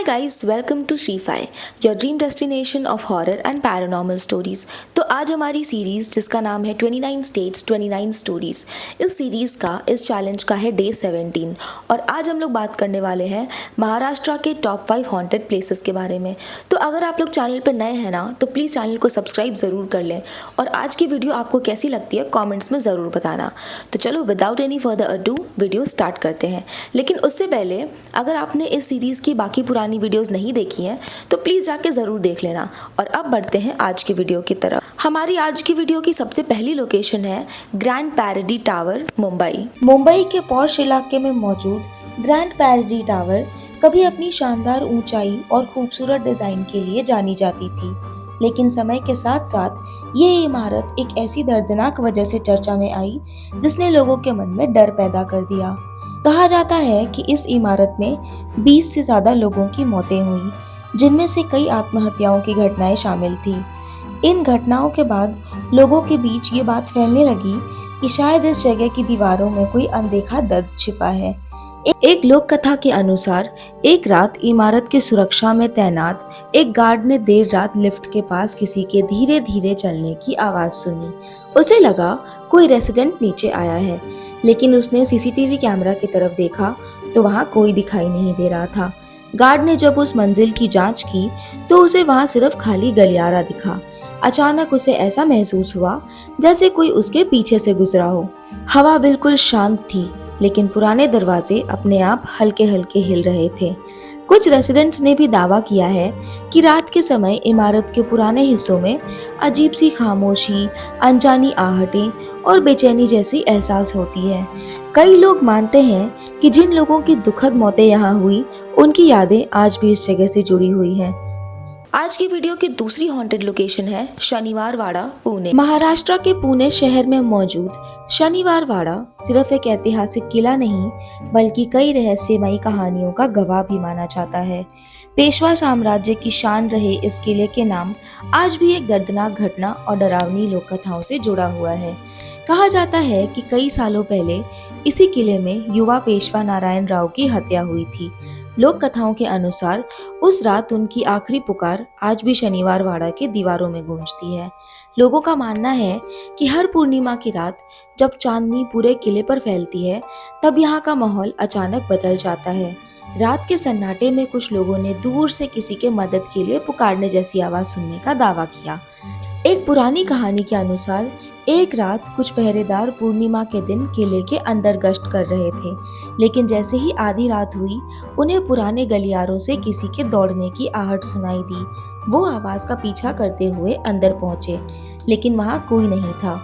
Guys, welcome to Shrifai, your dream destination of horror and paranormal stories. तो आज हमारी series जिसका नाम है 29 स्टेट्स 29 स्टोरीज, इस सीरीज का इस चैलेंज का है डे 17 और आज हम लोग बात करने वाले हैं महाराष्ट्र के टॉप 5 हॉन्टेड प्लेसेस के बारे में। तो अगर आप लोग चैनल पर नए हैं ना तो प्लीज़ चैनल को सब्सक्राइब ज़रूर कर लें और आज की वीडियो आपको कैसी लगती है कॉमेंट्स में ज़रूर बताना। तो चलो without any further ado video start करते हैं। लेकिन उससे पहले अगर आपने इस सीरीज़ की बाकी पुरानी वीडियोस नहीं देखी हैं तो प्लीज़ जाके ज़रूर देख लेना। और अब बढ़ते हैं आज की वीडियो की तरफ। हमारी आज की वीडियो की सबसे पहली लोकेशन है ग्रैंड पैराडी टावर, मुंबई। मुंबई के पॉश इलाके में मौजूद ग्रैंड पैराडी टावर कभी अपनी शानदार ऊंचाई और खूबसूरत डिज़ाइन के लिए जानी जाती थी, लेकिन समय के साथ साथ ये इमारत एक ऐसी दर्दनाक वजह से चर्चा में आई जिसने लोगों के मन में डर पैदा कर दिया। कहा जाता है कि इस इमारत में 20 से ज़्यादा लोगों की मौतें हुई, जिनमें से कई आत्महत्याओं की घटनाएं शामिल थी। इन घटनाओं के बाद लोगों के बीच ये बात फैलने लगी कि शायद इस जगह की दीवारों में कोई अनदेखा दर्द छिपा है। एक लोक कथा के अनुसार एक रात इमारत की सुरक्षा में तैनात एक गार्ड ने देर रात लिफ्ट के पास किसी के धीरे धीरे चलने की आवाज सुनी। उसे लगा कोई रेसिडेंट नीचे आया है, लेकिन उसने सीसीटीवी कैमरा की तरफ देखा तो वहां कोई दिखाई नहीं दे रहा था। गार्ड ने जब उस मंजिल की जांच की तो उसे वहां सिर्फ खाली गलियारा दिखा। अचानक उसे ऐसा महसूस हुआ जैसे कोई उसके पीछे से गुजरा हो। हवा बिल्कुल शांत थी, लेकिन पुराने दरवाजे अपने आप हल्के हल्के हिल रहे थे। कुछ रेसिडेंट्स ने भी दावा किया है कि रात के समय इमारत के पुराने हिस्सों में अजीब सी खामोशी, अनजानी आहटें और बेचैनी जैसी एहसास होती है। कई लोग मानते हैं कि जिन लोगों की दुखद मौतें यहाँ हुई उनकी यादें आज भी इस जगह से जुड़ी हुई हैं। आज की वीडियो की दूसरी हॉन्टेड लोकेशन है शनिवार वाड़ा, पुणे। महाराष्ट्र के पुणे शहर में मौजूद शनिवार वाड़ा सिर्फ एक ऐतिहासिक किला नहीं बल्कि कई रहस्यमयी कहानियों का गवाह भी माना जाता है। पेशवा साम्राज्य की शान रहे इस किले के नाम आज भी एक दर्दनाक घटना और डरावनी लोक कथाओं से जुड़ा हुआ है। कहा जाता है कि कई सालों पहले इसी किले में युवा पेशवा नारायण राव की हत्या हुई थी। लोक कथाओं के अनुसार उस रात उनकी आखिरी पुकार आज भी शनिवार वाड़ा के दीवारों में गूंजती है। लोगों का मानना है कि हर पूर्णिमा की रात जब चांदनी पूरे किले पर फैलती है तब यहाँ का माहौल अचानक बदल जाता है। रात के सन्नाटे में कुछ लोगों ने दूर से किसी के मदद के लिए पुकारने जैसी आवाज सुनने का दावा किया। एक पुरानी कहानी के अनुसार एक रात कुछ पहरेदार पूर्णिमा के दिन किले के अंदर गश्त कर रहे थे, लेकिन जैसे ही आधी रात हुई उन्हें पुराने गलियारों से किसी के दौड़ने की आहट सुनाई दी। वो आवाज का पीछा करते हुए अंदर पहुंचे, लेकिन वहां कोई नहीं था।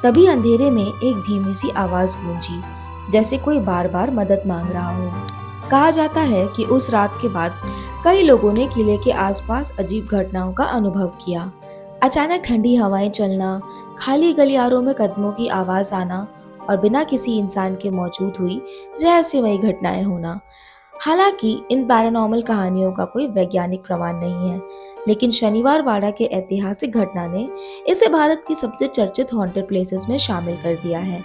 तभी अंधेरे में एक धीमी सी आवाज गूंजी, जैसे कोई बार बार मदद मांग रहा हो। कहा जाता है कि उस रात के बाद कई लोगों ने किले के आसपास अजीब घटनाओं का अनुभव किया। अचानक ठंडी हवाएं चलना, खाली गलियारों में कदमों की आवाज आना और बिना किसी इंसान के मौजूद हुई रहस्यमयी घटनाएं होना। हालांकि इन पैरानॉर्मल कहानियों का कोई वैज्ञानिक प्रमाण नहीं है, लेकिन शनिवार वाड़ा के ऐतिहासिक घटना ने इसे भारत की सबसे चर्चित हॉन्टेड प्लेसेस में शामिल कर दिया है।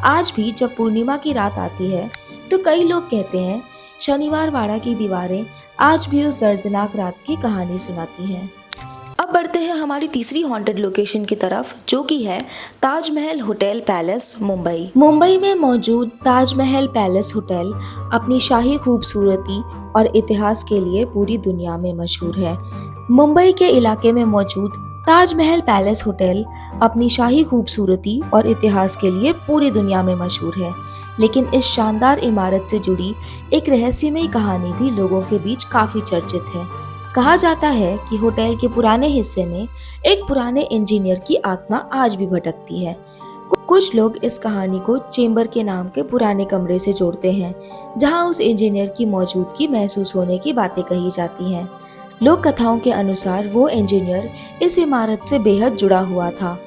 आज भी जब पूर्णिमा की रात आती है तो कई लोग कहते हैं शनिवार वाड़ा की दीवारें आज भी उस दर्दनाक रात की कहानी सुनाती हैं। अब बढ़ते हैं हमारी तीसरी हॉन्टेड लोकेशन की तरफ, जो कि है ताजमहल होटल पैलेस, मुंबई। मुंबई में मौजूद ताजमहल पैलेस होटल अपनी शाही खूबसूरती और इतिहास के लिए पूरी दुनिया में मशहूर है। मुंबई के इलाके में मौजूद ताजमहल पैलेस होटल अपनी शाही खूबसूरती और इतिहास के लिए पूरी दुनिया में मशहूर है, लेकिन इस शानदार इमारत से जुड़ी एक रहस्यमयी कहानी भी लोगों के बीच काफी चर्चित है। कहा जाता है कि होटल के पुराने हिस्से में एक पुराने इंजीनियर की आत्मा आज भी भटकती है। कुछ लोग इस कहानी को चेंबर के नाम के पुराने कमरे से जोड़ते हैं, जहां उस इंजीनियर की मौजूदगी महसूस होने की बातें कही जाती हैं। लोक कथाओं के अनुसार वो इंजीनियर इस इमारत से बेहद जुड़ा हुआ था।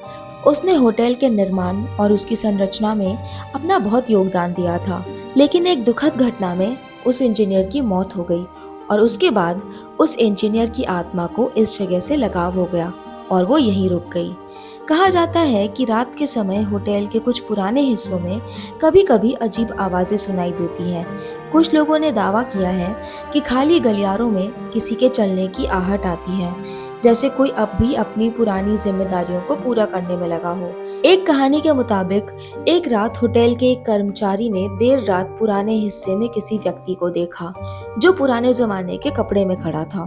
उसने होटल के निर्माण और उसकी संरचना में अपना बहुत योगदान दिया था, लेकिन एक दुखद घटना में उस इंजीनियर की मौत हो गई और उसके बाद उस इंजीनियर की आत्मा को इस जगह से लगाव हो गया और वो यहीं रुक गई। कहा जाता है कि रात के समय होटल के कुछ पुराने हिस्सों में कभी कभी अजीब आवाजें सुनाई देती हैं। कुछ लोगों ने दावा किया है कि खाली गलियारों में किसी के चलने की आहट आती है, जैसे कोई अब भी अपनी पुरानी जिम्मेदारियों को पूरा करने में लगा हो। एक कहानी के मुताबिक एक रात होटल के एक कर्मचारी ने देर रात पुराने हिस्से में किसी व्यक्ति को देखा जो पुराने जमाने के कपड़े में खड़ा था।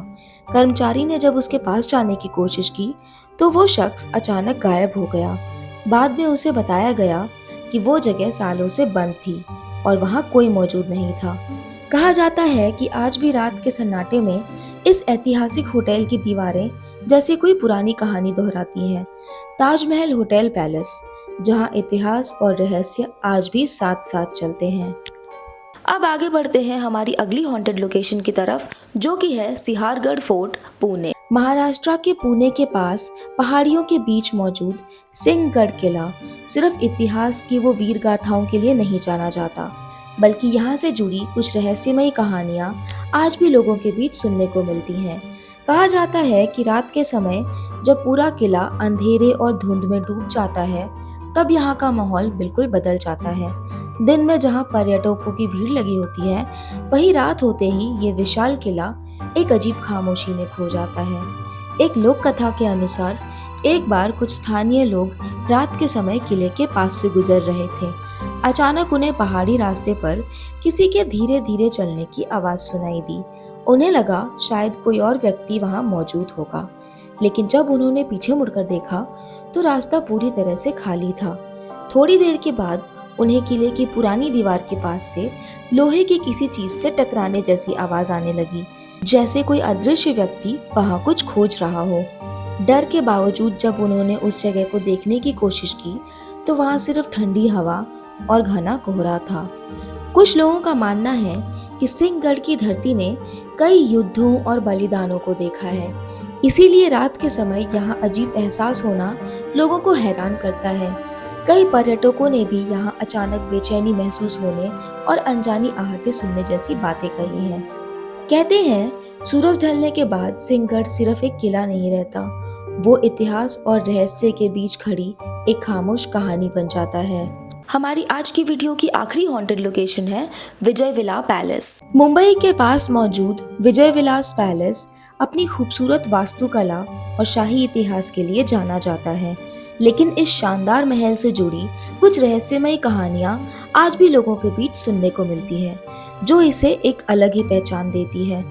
कर्मचारी ने जब उसके पास जाने की कोशिश की तो वो शख्स अचानक गायब हो गया। बाद में उसे बताया गया कि वो जगह सालों से बंद थी और वहाँ कोई मौजूद नहीं था। कहा जाता है कि आज भी रात के सन्नाटे में इस ऐतिहासिक होटल की दीवारें जैसे कोई पुरानी कहानी दोहराती हैं। ताजमहल होटल पैलेस, जहाँ इतिहास और रहस्य आज भी साथ साथ चलते हैं। अब आगे बढ़ते हैं हमारी अगली हॉन्टेड लोकेशन की तरफ, जो कि है सिंहारगढ़ फोर्ट, पुणे। महाराष्ट्र के पुणे के पास पहाड़ियों के बीच मौजूद सिंहगढ़ किला सिर्फ इतिहास की वो वीर गाथाओं के लिए नहीं जाना जाता, बल्कि यहाँ से जुड़ी कुछ रहस्यमयी कहानियाँ आज भी लोगों के बीच सुनने को मिलती हैं। कहा जाता है कि रात के समय जब पूरा किला अंधेरे और धुंध में डूब जाता है, तब यहाँ का माहौल बिल्कुल बदल जाता है। दिन में जहाँ पर्यटकों की भीड़ लगी होती है, वही रात होते ही ये विशाल किला एक अजीब खामोशी में खो जाता है। एक लोक कथा के अनुसार एक बार कुछ स्थानीय लोग रात के समय किले के पास से गुजर रहे थे। अचानक उन्हें पहाड़ी रास्ते पर किसी के धीरे धीरे चलने की आवाज सुनाई दी। उन्हें लगा शायद कोई और व्यक्ति वहां मौजूद होगा, लेकिन जब उन्होंने पीछे मुड़कर देखा तो रास्ता पूरी तरह से खाली था। थोड़ी देर के बाद उन्हें किले की पुरानी दीवार के पास से लोहे की किसी चीज से टकराने जैसी आवाज आने लगी, जैसे कोई अदृश्य व्यक्ति वहां कुछ खोज रहा हो। डर के बावजूद जब उन्होंने उस जगह को देखने की कोशिश की तो वहां सिर्फ ठंडी हवा और घना कोहरा था। कुछ लोगों का मानना है कि सिंहगढ़ की धरती ने कई युद्धों और बलिदानों को देखा है, इसीलिए रात के समय यहाँ अजीब एहसास होना लोगों को हैरान करता है। कई पर्यटकों ने भी यहाँ अचानक बेचैनी महसूस होने और अनजानी आहटें सुनने जैसी बातें कही हैं। कहते हैं सूरज ढलने के बाद सिंहगढ़ सिर्फ एक किला नहीं रहता, वो इतिहास और रहस्य के बीच खड़ी एक खामोश कहानी बन जाता है। हमारी आज की वीडियो की आखिरी हॉन्टेड लोकेशन है विजय विला पैलेस। मुंबई के पास मौजूद विजय विलास पैलेस अपनी खूबसूरत वास्तुकला और शाही इतिहास के लिए जाना जाता है, लेकिन इस शानदार महल से जुड़ी कुछ रहस्यमयी कहानियां आज भी लोगों के बीच सुनने को मिलती हैं, जो इसे एक अलग ही पहचान देती है।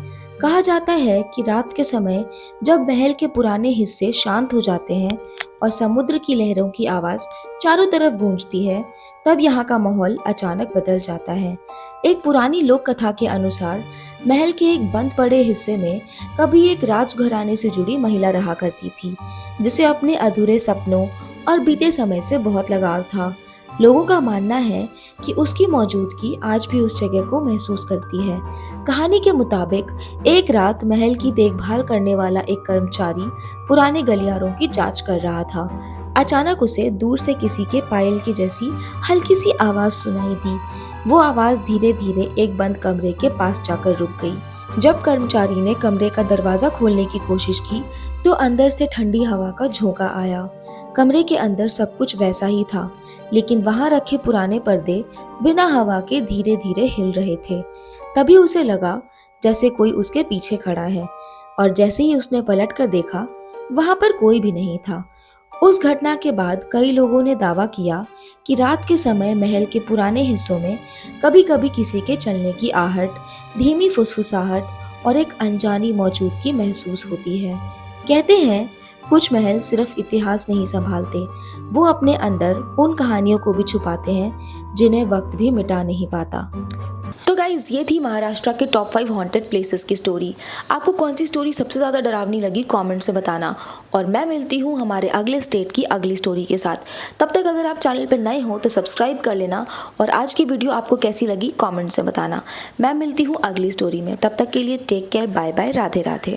कहा जाता है कि रात के समय जब महल के पुराने हिस्से शांत हो जाते हैं और समुद्र की लहरों की आवाज चारों तरफ गूंजती है, तब यहाँ का माहौल अचानक बदल जाता है। एक पुरानी लोक कथा के अनुसार महल के एक बंद पड़े हिस्से में कभी एक राजघराने से जुड़ी महिला रहा करती थी, जिसे अपने अधूरे सपनों और बीते समय से बहुत लगाव था। लोगों का मानना है कि उसकी मौजूदगी आज भी उस जगह को महसूस करती है। कहानी के मुताबिक एक रात महल की देखभाल करने वाला एक कर्मचारी पुराने गलियारों की जांच कर रहा था। अचानक उसे दूर से किसी के पायल की जैसी हल्की सी आवाज सुनाई दी। वो आवाज धीरे धीरे एक बंद कमरे के पास जाकर रुक गई। जब कर्मचारी ने कमरे का दरवाजा खोलने की कोशिश की तो अंदर से ठंडी हवा का झोंका आया। कमरे के अंदर सब कुछ वैसा ही था, लेकिन वहां रखे पुराने पर्दे बिना हवा के धीरे धीरे हिल रहे थे। तभी उसे लगा जैसे कोई उसके पीछे खड़ा है, और जैसे ही उसने पलट कर देखा वहां पर कोई भी नहीं था। उस घटना के बाद कई लोगों ने दावा किया कि रात के समय महल के पुराने हिस्सों में कभी कभी किसी के चलने की आहट, धीमी फुसफुसाहट और एक अनजानी मौजूदगी महसूस होती है। कहते हैं कुछ महल सिर्फ इतिहास नहीं संभालते, वो अपने अंदर उन कहानियों को भी छुपाते हैं जिन्हें वक्त भी मिटा नहीं पाता। तो गाइज, ये थी महाराष्ट्र के टॉप 5 हॉन्टेड प्लेसेस की स्टोरी। आपको कौन सी स्टोरी सबसे ज़्यादा डरावनी लगी कमेंट से बताना, और मैं मिलती हूँ हमारे अगले स्टेट की अगली स्टोरी के साथ। तब तक अगर आप चैनल पर नए हो तो सब्सक्राइब कर लेना, और आज की वीडियो आपको कैसी लगी कमेंट से बताना। मैं मिलती हूँ अगली स्टोरी में, तब तक के लिए take care, bye bye, Radhe Radhe.